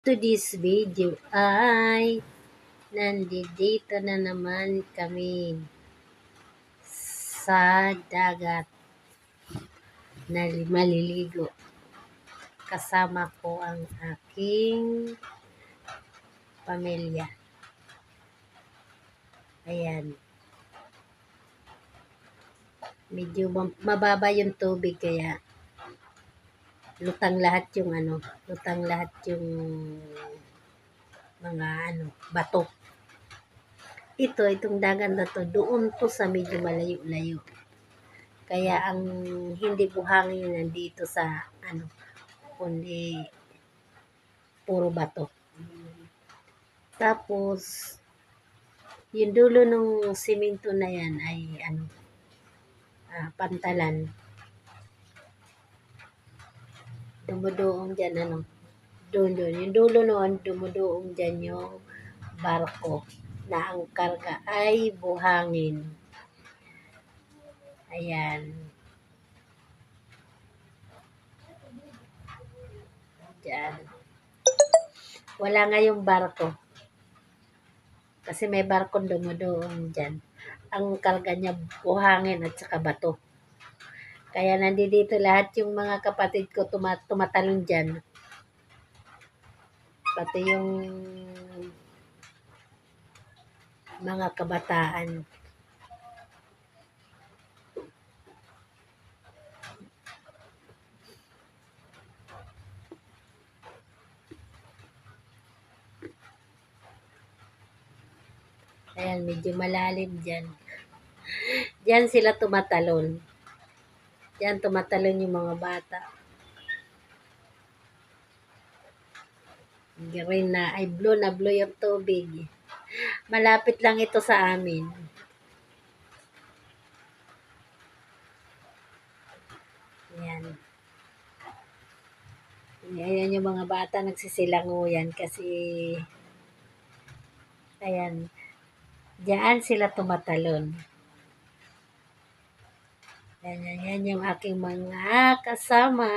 today's video ay nandito na naman kami sa dagat na maliligo. Kasama ko ang aking pamilya. Ayan. Medyo mababa yung tubig kaya lutang lahat yung mga bato. Itong dagat na to, doon po sa medyo malayo-layo. Kaya ang hindi buhangin nandito sa kundi puro bato. Tapos, yung dulo ng simento na yan ay pantalan. Dumudoong dyan, doon. Yung dulo noon, dumudoong dyan yung barko na ang karga ay buhangin. Ayan. Dyan. Wala nga yung barko. Kasi may barko dumudoong dyan. Ang karga niya buhangin at saka bato. Kaya nandito lahat yung mga kapatid ko tumatalon dyan. Pati yung mga kabataan. Ayan, medyo malalim dyan. Diyan sila tumatalon. Diyan tumatalon yung mga bata. Green na, ay blue na blue yung tubig. Malapit lang ito sa amin. Ayan. Ayan yung mga bata nagsisilanguyan kasi ayan. Diyan sila tumatalon. Yan yung aking mga kasama.